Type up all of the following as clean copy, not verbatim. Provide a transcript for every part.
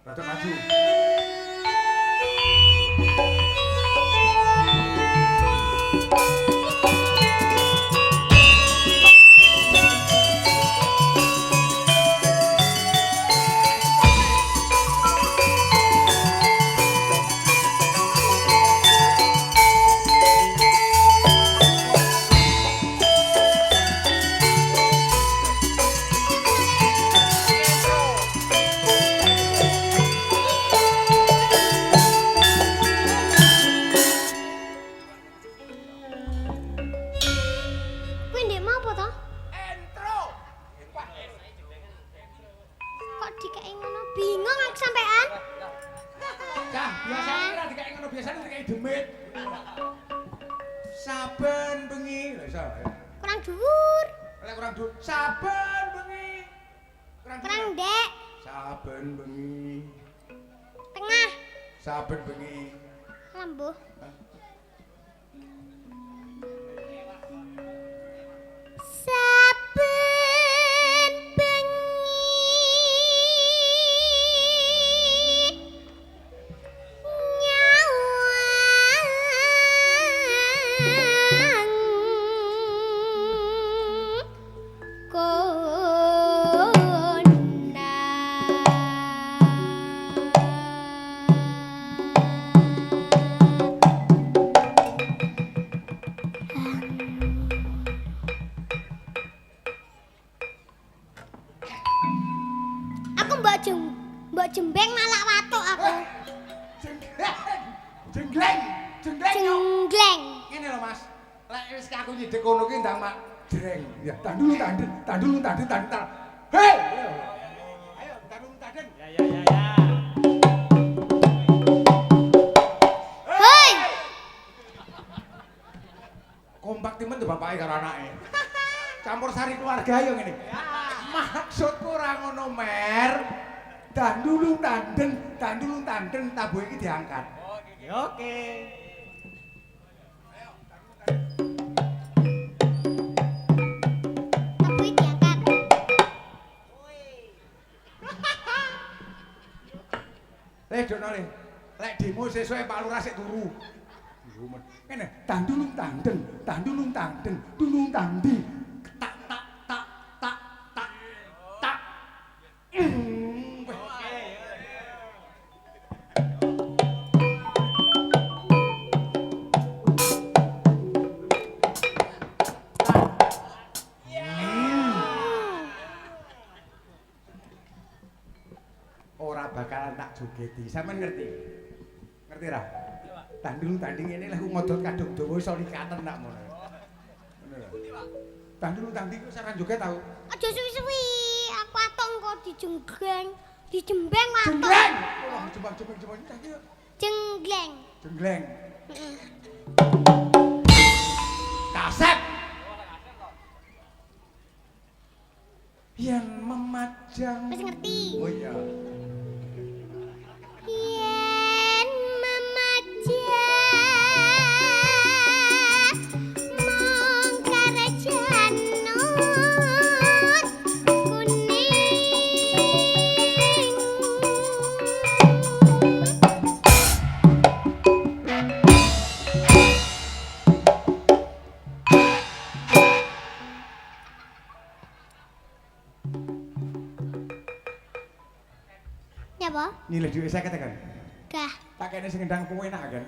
Rada maju. Kuwi ndek mau apa to? Entro. Kok dikei ngono? Bingung aku sampean. Cah, biasane ora dikek ngono, biasane dikek demit. Saben bengi, lha iso. Kurang dhuwur. Lek kurang dhuwur, saben bengi. Kurang ndek. Saben bengi. Tengah. Saben bengi. Lembuh. Saben bengi nyawang Aku mbok jembeng malah watuk aku. Jenggleng. Jenggleng. Jenggleng yo. Jenggleng. Ngene lho Mas. Lek wis aku nyidek kono ki ndang mak dreng. Ya, tandul. Hei! Ayo, tandul tandeng. Ya. Hei. Kompak timen tuh bapake karo anake. Campur sari keluarga yo ngene. Maksudku ora ngono, Mer. Tandul tandeng, tabuh iki diangkat. Oke. Tapi diangkat. Dono le. Lek demo sesuk Pak Lurah sik turu. Ngene, tandul tandeng, tulung tandi. Tak tak tak tak tak tak. Ora bakalan tak jogeti. Sampeyan ngerti? Ngerti ra? Tandung tanding ini lah aku ngodot kadung dawa iso likaten nak ngono. Ngono lho. Tandung tanding ku saran joget tau. Aja suwi-suwi. Aku atok kok dijenggleng. Dijembeng watuk. Jenggleng. Oh, coba iki yuk. Jenggleng. Jenggleng. Heeh. Kasep. Yang memajang. Wis ngerti. Oh iya. Yen memajang mongkar janut kuning. Ya, Po? Nyilih dhuwit 50 kan. Dah. Tak kene sing ngendang kowe enak kan.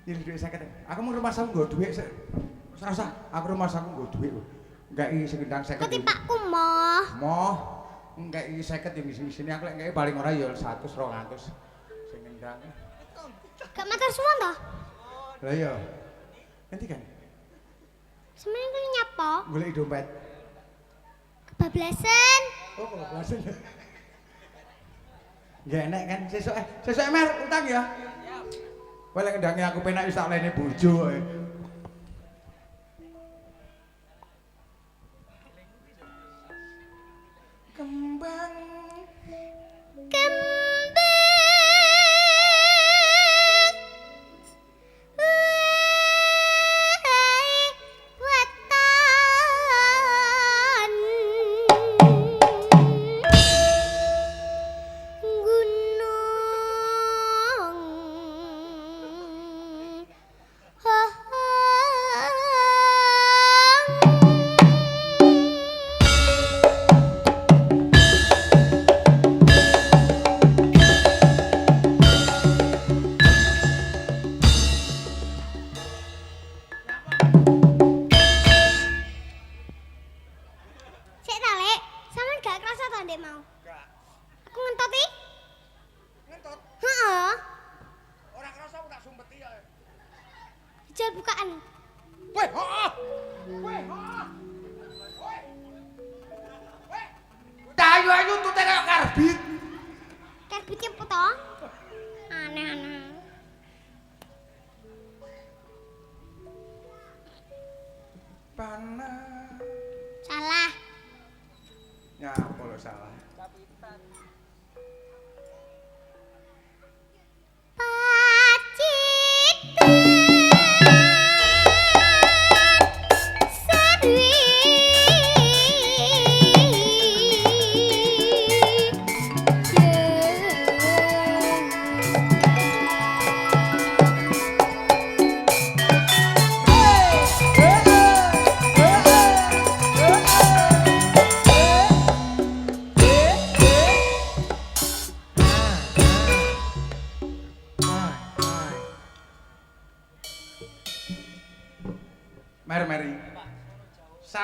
Nyilih dhuwit 50. Aku mau rumah saku nggo dhuwit sik. Ora usah, aku rumah saku nggo dhuwit. Enggak sing ngendang 50. Kok tipakku moh. Moh, enggak 50 ya misi-misine aku lek enggak paling ora ya 100 200 sing ngendang. Gak matur suwun to? Lah iya. Nanti kan Semen kuwi nyapa? golek dompet. Kebablasan. Oh, kebablasan. Enggak enak kan sesuk Mer utang ya. Kowe lek ngendangi aku penak wis tak lene bojo kowe. Kembang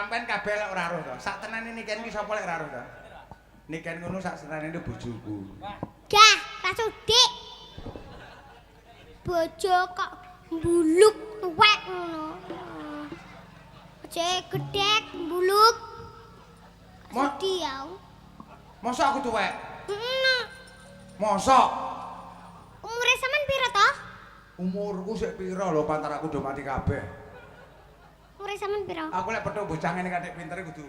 sampean kabeh lek ora roh to. Sak tenane Niken iki sapa lek ora roh to? Niken ngono sak senane bojoku. Gah, tak sudik. Bojo kok mbuluk tuwek ngono. Aja gedhek mbuluk. Mati ya. Mosok aku tuwek? Heeh. Mosok? Umure sampean pira to? Umurku sik pira lho pantar aku do mati kabeh. Umure sampean pira? Aku lek petuk bocah ngene katik pintere kudu.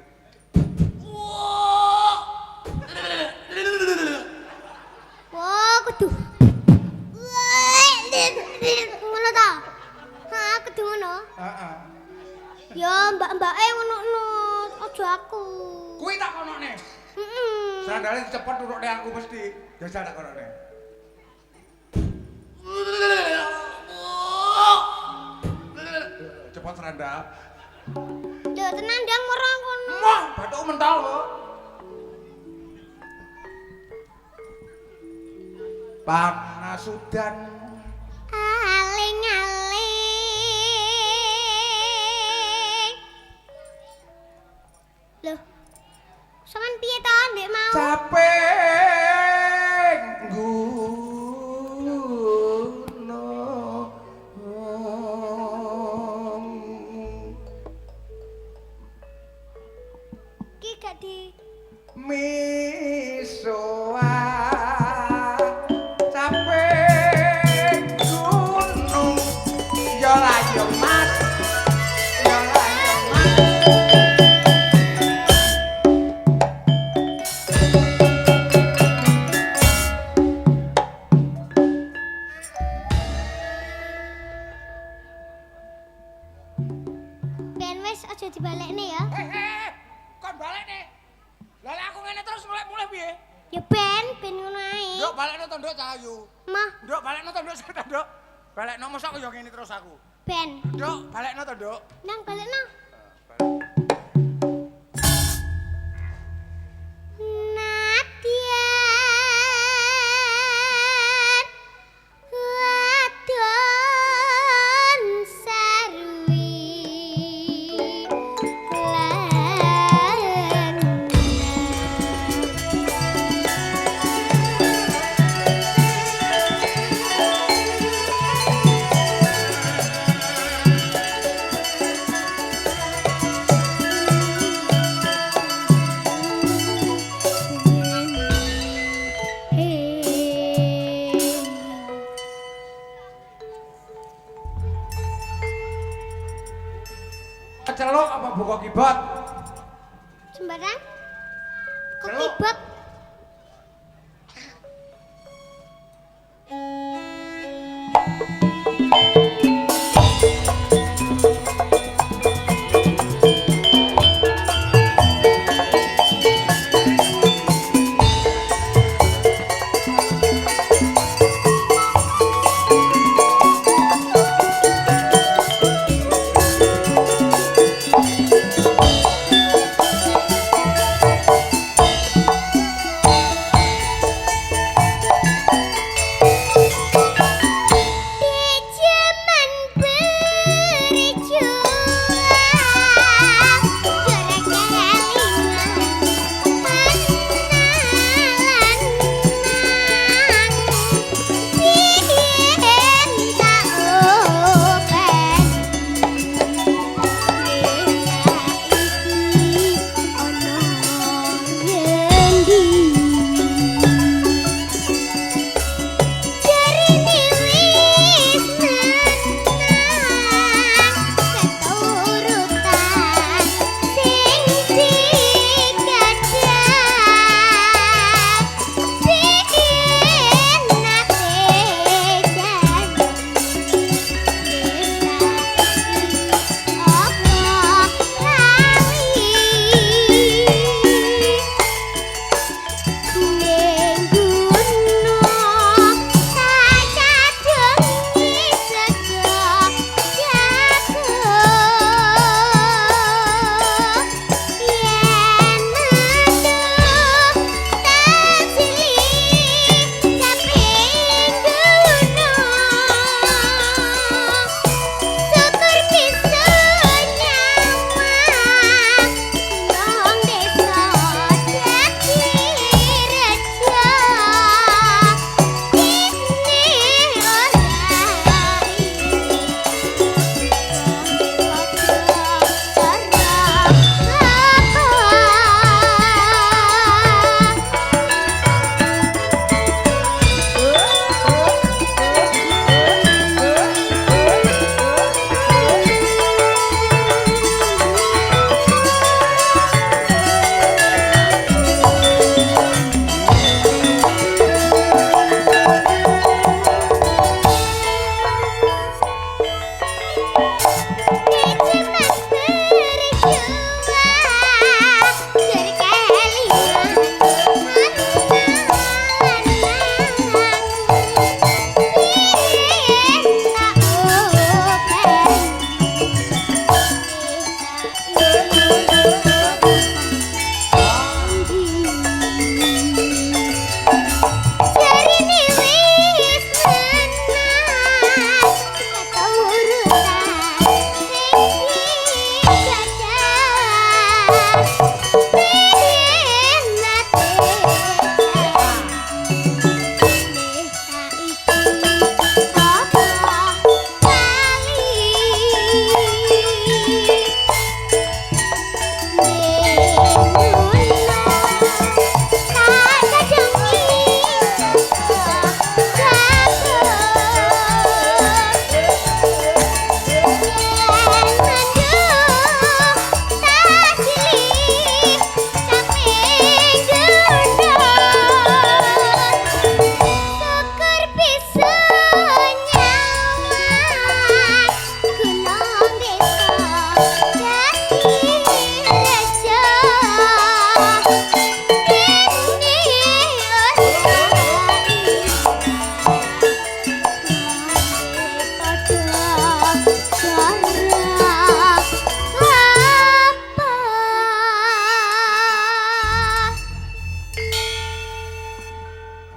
Wah, kudu. Ngono ta? Ha, kudu ngono. Heeh. Ya, mbak-mbake ngono-ngono. Aja aku. Kuwi tak konone. Heeh. Sandale cepet turukne aku mesti. Jajal tak konone. Cepet serandap. Lho, tenan ndang ora kono. Wah, bathuk mental kok. Panasudan aling-aling. Lho. Sampeyan piye to, Ndek mau? capek gunung Ki gak di misoa capek gunung yo layo mas yo layo mas ben wis aja dibalekne ya. kon balik nih lha aku ngene terus mulai piye Ya ben ngono ae. nduk balekno to nduk cahayu Mah, nduk balekno to nduk sebentar nduk balekno mosok yo ngene terus aku ben. nduk balekno to nduk Nang balekno. Nadyan wadon sarwi celuk apa buka kibot sembarang. Kok Celuk. kibot?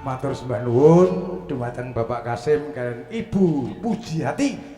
Matur sembah nuwun dumateng Bapak Kasim kaliyan Ibu Pujiati.